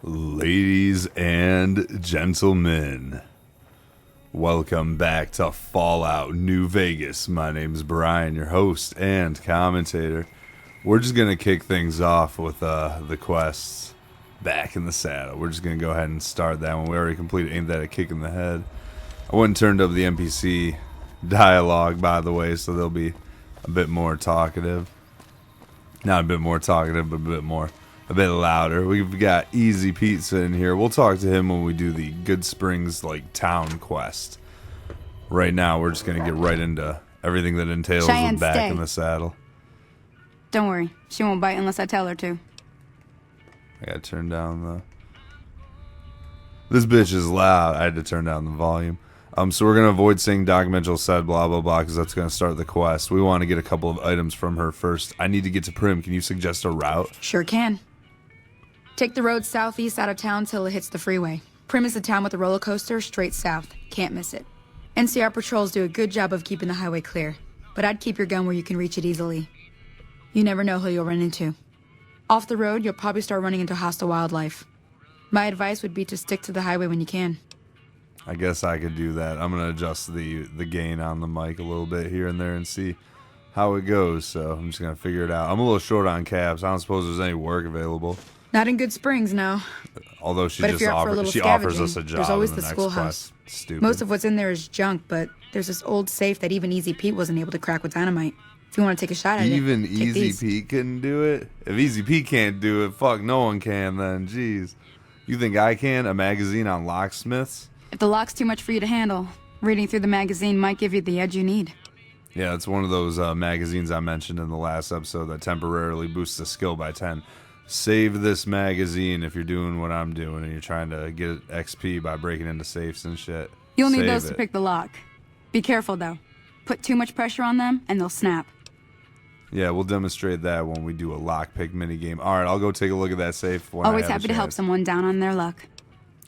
Ladies and gentlemen, welcome back to Fallout New Vegas. My name's Brian, your host and commentator. We're just going to kick things off with the quests back in the saddle. We're just going to go ahead and start that one. We already completed Ain't That a Kick in the Head. I went and turned up the NPC dialogue, by the way, so they'll be a bit more talkative. Not a bit more talkative, but a bit louder. We've got Easy Pizza in here. We'll talk to him when we do the Good Springs town quest. Right now, we're just gonna get right into everything that entails Cheyenne, with back stay. in the saddle. Don't worry, she won't bite unless I tell her to. I gotta turn down the. This bitch is loud. I had to turn down the volume. So we're gonna avoid saying Doc Mitchell said blah blah blah because that's gonna start the quest. We want to get a couple of items from her first. I need to get to Prim. Can you suggest a route? Sure can. Take the road southeast out of town till it hits the freeway. Prim is the town with the roller coaster straight south. Can't miss it. NCR patrols do a good job of keeping the highway clear, but I'd keep your gun where you can reach it easily. You never know who you'll run into. Off the road, you'll probably start running into hostile wildlife. My advice would be to stick to the highway when you can. I guess I could do that. I'm going to adjust the gain on the mic a little bit here and there and see how it goes. So I'm just going to figure it out. I'm a little short on caps. I don't suppose there's any work available. Not in Good Springs, no. Although she But if just you're up for a little offers us a scavenging, job. there's always in the next schoolhouse. quest. Stupid. Most of what's in there is junk, but there's this old safe that even Easy Pete wasn't able to crack with dynamite. If you want to take a shot at Even it, take Easy these. Pete couldn't do it? If Easy Pete can't do it, fuck, no one can then. Jeez. You think I can? A magazine on locksmiths? If the lock's too much for you to handle, reading through the magazine might give you the edge you need. Yeah, it's one of those magazines I mentioned in the last episode that temporarily boosts the skill by 10. Save this magazine if you're doing what I'm doing and you're trying to get XP by breaking into safes and shit. You'll need Save those to it. pick the lock. Be careful, though. Put too much pressure on them, and they'll snap. Yeah, we'll demonstrate that when we do a lockpick minigame. All right, I'll go take a look at that safe. When Always I have a happy to help chance. someone down on their luck.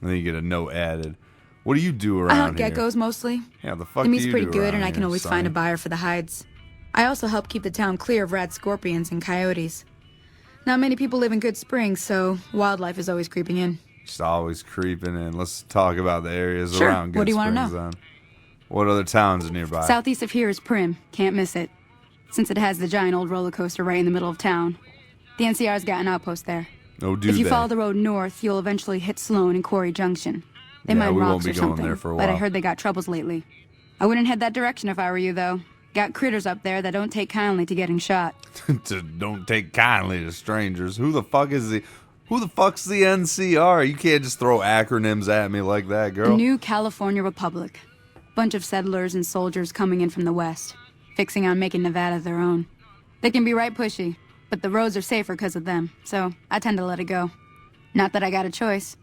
And then you get a note added. What do you do I around hunt here? geckos mostly. Yeah, the fuck The do meat's you pretty do good, around and I can here, always son? find a buyer for the hides. I also help keep the town clear of rat scorpions and coyotes. Not many people live in Good Springs, so wildlife is always creeping in. Just always creeping in. Let's talk about the areas Sure. around Good What do you wanna Springs, know? then. What other towns are nearby? Southeast of here is Prim. Can't miss it. Since it has the giant old roller coaster right in the middle of town. The NCR's got an outpost there. Oh, do If you they? follow the road north, you'll eventually hit Sloan and Quarry Junction. They Yeah, mine we won't rocks be or going something, there for a but I while. heard they got troubles lately. I wouldn't head that direction if I were you, though. Got critters up there that don't take kindly to getting shot. Don't take kindly to strangers. Who the fuck's the NCR? You can't just throw acronyms at me like that, The girl. New California Republic. Bunch of settlers and soldiers coming in from the west, fixing on making Nevada their own. They can be right pushy, but the roads are safer because of them, so I tend to let it go. Not that I got a choice.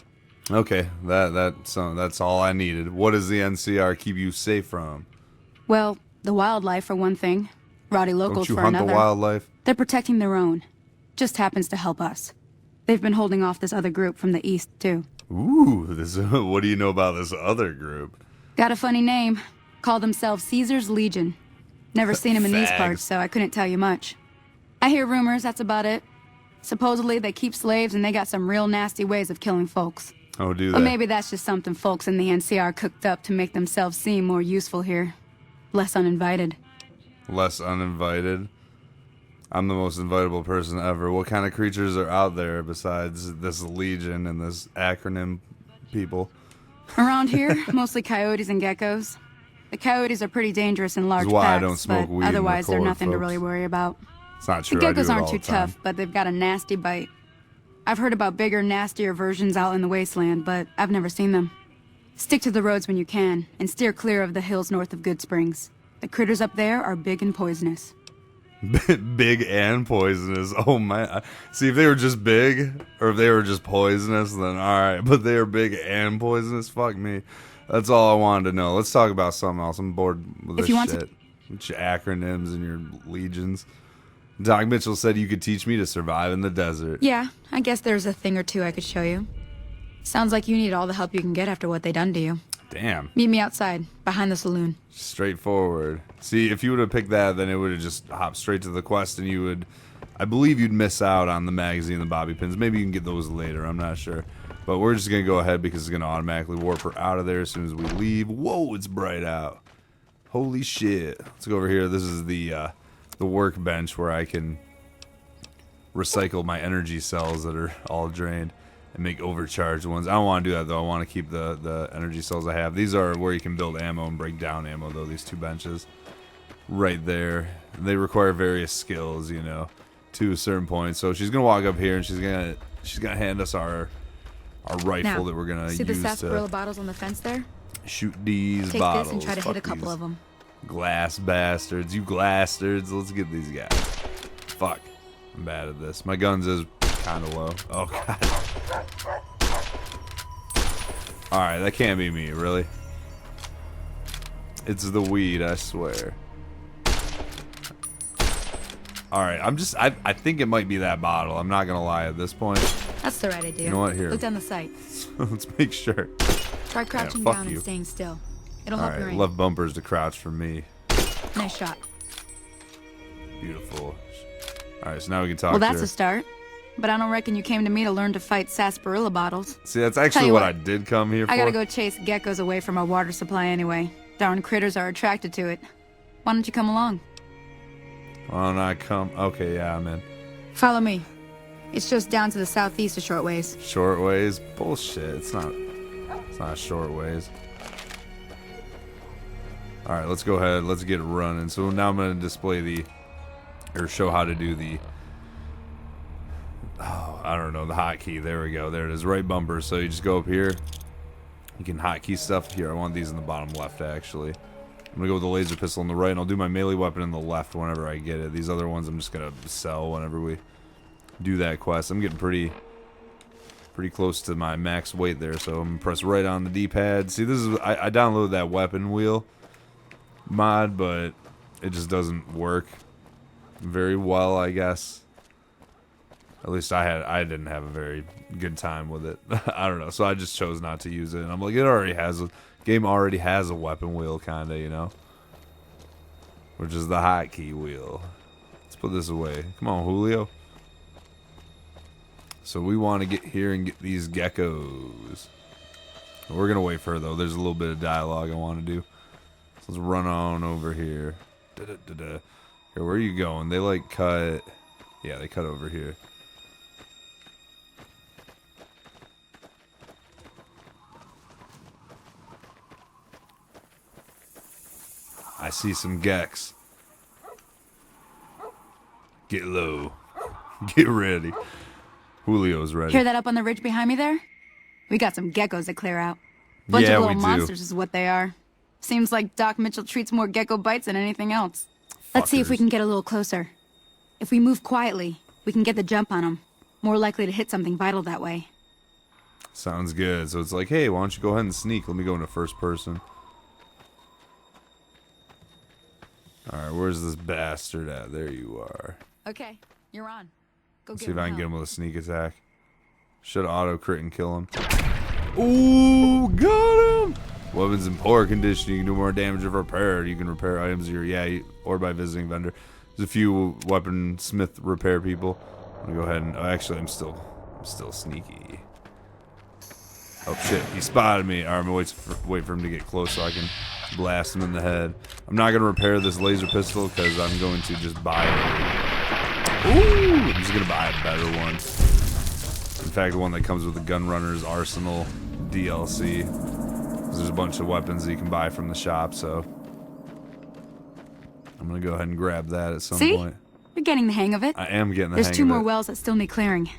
Okay, that's all I needed. What does the NCR keep you safe from? Well, the wildlife for one thing, rowdy locals Don't you for hunt another. the wildlife? They're protecting their own. Just happens to help us. They've been holding off this other group from the east, too. Ooh, what do you know about this other group? Got a funny name. Call themselves Caesar's Legion. Never seen them in these Fags. parts, so I couldn't tell you much. I hear rumors, that's about it. Supposedly they keep slaves and they got some real nasty ways of killing folks. Oh, do they? But maybe that's just something folks in the NCR cooked up to make themselves seem more useful here. Less uninvited. Less uninvited? I'm the most invitable person ever. What kind of creatures are out there besides this Legion and this acronym people? Around here, mostly coyotes and geckos. The coyotes are pretty dangerous in large This is why I packs, don't smoke but weed and otherwise they're record, nothing to folks. really worry about. It's not The true. I do geckos it aren't all too the time. tough, but they've got a nasty bite. I've heard about bigger, nastier versions out in the wasteland, but I've never seen them. Stick to the roads when you can, and steer clear of the hills north of Good Springs. The critters up there are big and poisonous. Big and poisonous. Oh my! See, if they were just big, or if they were just poisonous, then all right. But they are big and poisonous. Fuck me. That's all I wanted to know. Let's talk about something else. I'm bored with If this you want to- shit. With your acronyms and your legions. Doc Mitchell said you could teach me to survive in the desert. Yeah, I guess there's a thing or two I could show you. Sounds like you need all the help you can get after what they done to you. Damn. Meet me outside, behind the saloon. Straightforward. See, if you would have picked that, then it would have just hopped straight to the quest, and you would, I believe you'd miss out on the magazine and the bobby pins. Maybe you can get those later. I'm not sure. But we're just going to go ahead because it's going to automatically warp her out of there as soon as we leave. Whoa, it's bright out. Holy shit. Let's go over here. This is the workbench where I can recycle my energy cells that are all drained and make overcharged ones. I don't want to do that, though. I want to keep the energy cells I have. These are where you can build ammo and break down ammo, though, these two benches. Right there. They require various skills, you know, to a certain point. So she's going to walk up here and she's going to hand us our rifle that we're going to use see the to sarsaparilla bottles on the fence there? shoot these Take bottles. this and try to Fuck hit a couple these of them. glass bastards. You glasstards. Let's get these guys. Fuck. I'm bad at this. My guns is kind of low. Oh, God. Alright, that can't be me, really. It's the weed, I swear. Alright, I think it might be that bottle. I'm not gonna lie at this point. That's the right idea. You know what? Here. Look down the sight. Let's make sure. Try crouching fuck down you. and staying still. It'll help your Alright, aim. left bumpers to crouch for me. Nice shot. Beautiful. Alright, so now we can talk Well, to that's her. a start. But I don't reckon you came to me to learn to fight sarsaparilla bottles. See, that's Tell actually you what what, I did come here for. I gotta go chase geckos away from our water supply anyway. Darn critters are attracted to it. Why don't you come along? Why don't I come? Okay, yeah, I'm in. Follow me. It's just down to the southeast a short ways. Short ways? Bullshit. It's not short ways. Alright, let's go ahead. Let's get it running. So now I'm going to display or show how to do I don't know, the hotkey. There we go. There it is. Right bumper. So you just go up here. You can hotkey stuff. Here, I want these in the bottom left, actually. I'm going to go with the laser pistol on the right, and I'll do my melee weapon in the left whenever I get it. These other ones I'm just going to sell whenever we do that quest. I'm getting pretty close to my max weight there, so I'm going to press right on the D-pad. See, this is I downloaded that weapon wheel mod, but it just doesn't work very well, I guess. At least I didn't have a very good time with it. I don't know, so I just chose not to use it. And I'm like, game already has a weapon wheel, kinda, you know, which is the hotkey wheel. Let's put this away. Come on, Julio. So we want to get here and get these geckos. We're gonna wait for her though. There's a little bit of dialogue I want to do. So let's run on over here. Here, where are you going? They like cut. Yeah, they cut over here. I see some gecks. Get low. Get ready. Julio's ready. Hear that up on the ridge behind me there? We got some geckos to clear out. Bunch Yeah, of we little do. monsters is what they are. Seems like Doc Mitchell treats more gecko bites than anything else. Let's see if we Fuckers. can get a little closer. If we move quietly, we can get the jump on them. More likely to hit something vital that way. Sounds good. So it's like, hey, why don't you go ahead and sneak? Let me go into first person. Alright, where's this bastard at? There you are. Okay, you're on. Go Let's get see if him I can get help. him with a sneak attack. Should auto crit and kill him. Ooh, got him! Weapons in poor condition. You can do more damage if repaired. You can repair items or by visiting vendor. There's a few weaponsmith repair people. I'm gonna go ahead and actually I'm still sneaky. Oh shit, he spotted me. Alright, I'm gonna wait for him to get close so I can blast him in the head. I'm not gonna repair this laser pistol because I'm going to just buy it. Ooh! I'm just gonna buy a better one. In fact, the one that comes with the Gunrunner's Arsenal DLC. There's a bunch of weapons that you can buy from the shop, so I'm gonna go ahead and grab that at some See? point. You're getting the hang of it. I am getting the There's hang two of more it. wells that still need clearing.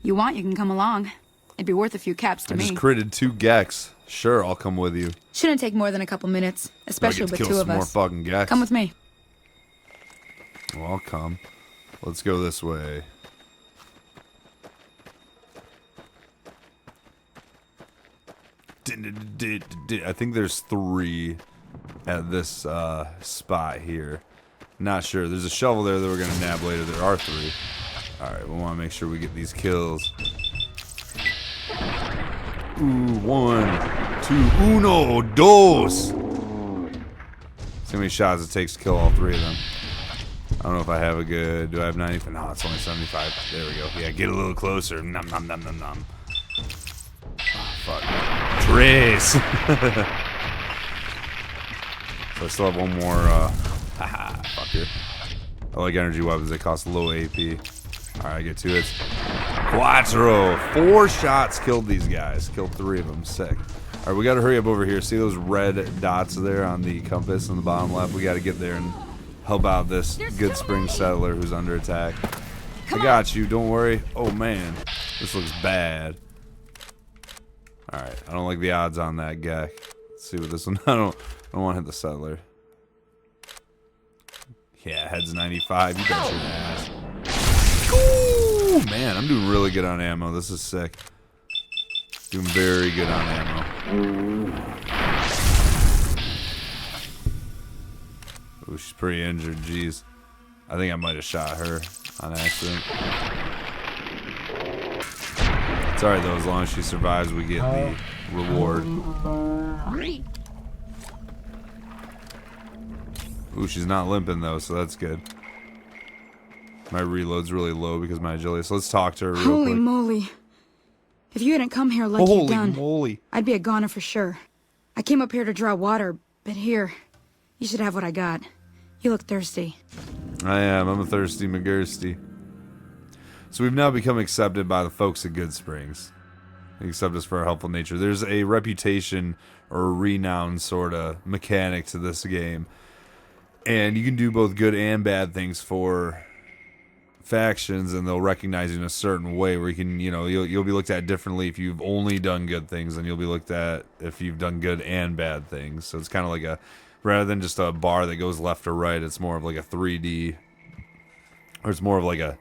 You want, you can come along. It'd be worth a few caps to I me. just critted 2 Gecks. Sure, I'll come with you. Shouldn't take more than a couple minutes, I especially get to with kill two some of more us. fucking Gecks. Come with me. Well, I'll come. Let's go this way. I think there's 3 at this spot here. Not sure. There's a shovel there that we're gonna nab later. There are 3. Alright, we want to make sure we get these kills. Ooh, 1, 2, uno, dos. See how many shots it takes to kill all 3 of them. I don't know if I have a good... Do I have 90? No, it's only 75. There we go. Yeah, get a little closer. Nom, nom, nom, nom, nom. fuck. Trace! So I still have one more, haha, fuck here. I like energy weapons, they cost low AP. Alright, get to it. Quattro! 4 shots killed these guys. Killed 3 of them, sick. Alright, we gotta hurry up over here. See those red dots there on the compass on the bottom left? We gotta get there and help out this Good Spring settler who's under attack. I got you, don't worry. Oh man, this looks bad. Alright, I don't like the odds on that guy. Let's see what this one, I don't want to hit the settler. Yeah, head's 95, you got your ass. Ooh, man, I'm doing really good on ammo, this is sick. Doing very good on ammo. Ooh, she's pretty injured, jeez. I think I might have shot her on accident. It's alright though, as long as she survives, we get the reward. Ooh, she's not limping though, so that's good. My reload's really low because of my agility, so let's talk to her real quick. Holy moly. If you hadn't come here like you've done, I'd be a goner for sure. I came up here to draw water, but here, you should have what I got. You look thirsty. I am. I'm a thirsty McGirsty. So we've now become accepted by the folks at Good Springs. They accept us for our helpful nature. There's a reputation or a renown sort of mechanic to this game. And you can do both good and bad things for factions, and they'll recognize you in a certain way where you can, you know, you'll be looked at differently if you've only done good things, and you'll be looked at if you've done good and bad things. So it's kind of like a, rather than just a bar that goes left or right, it's more of like a 3D, or it's more of like a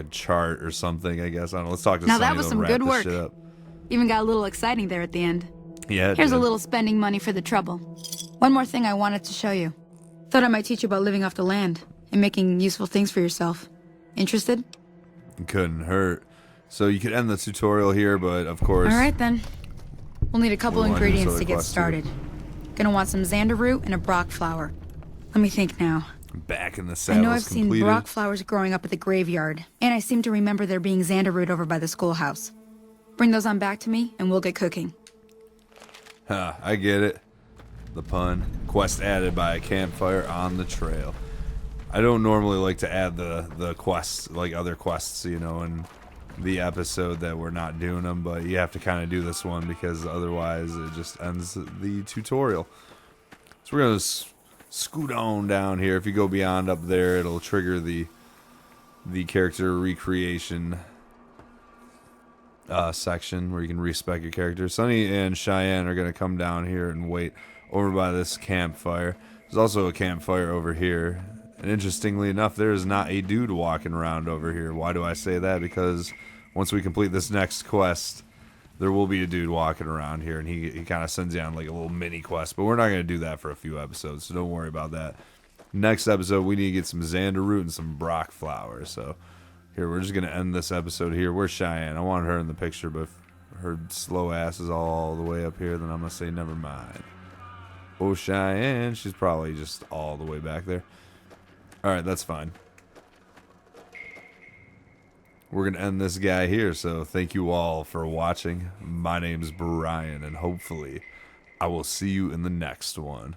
chart or something, I guess. I don't know. Let's talk to now Sonny. that was some good work. Even got a little exciting there at the end. Yeah. Here's a little spending money for the trouble. One more thing I wanted to show you. Thought I might teach you about living off the land and making useful things for yourself. Interested? It couldn't hurt. So you could end the tutorial here, but of course. All right then. We'll need a couple ingredients to get started. Gonna want some xander root and a Brock flower. Let me think now. Back in the saddle. I know I've seen Brock flowers growing up at the graveyard, and I seem to remember there being xander root over by the schoolhouse. Bring those on back to me, and we'll get cooking. Huh, I get it. The pun. Quest added by a campfire on the trail. I don't normally like to add the quests, like other quests, you know, in the episode that we're not doing them, but you have to kind of do this one because otherwise it just ends the tutorial. So we're going to scoot on down here. If you go beyond up there, it'll trigger the character recreation section where you can respec your character. Sunny and Cheyenne are going to come down here and wait over by this campfire. There's also a campfire over here. And interestingly enough, there is not a dude walking around over here. Why do I say that? Because once we complete this next quest, there will be a dude walking around here, and he kind of sends you on like a little mini quest. But we're not going to do that for a few episodes, so don't worry about that. Next episode, we need to get some xander root and some Brock flowers. So here, we're just going to end this episode here. Where's Cheyenne? I wanted her in the picture, but if her slow ass is all the way up here, then I'm going to say never mind. Oh, Cheyenne, she's probably just all the way back there. Alright, that's fine. We're going to end this guy here, so thank you all for watching. My name's Brian, and hopefully I will see you in the next one.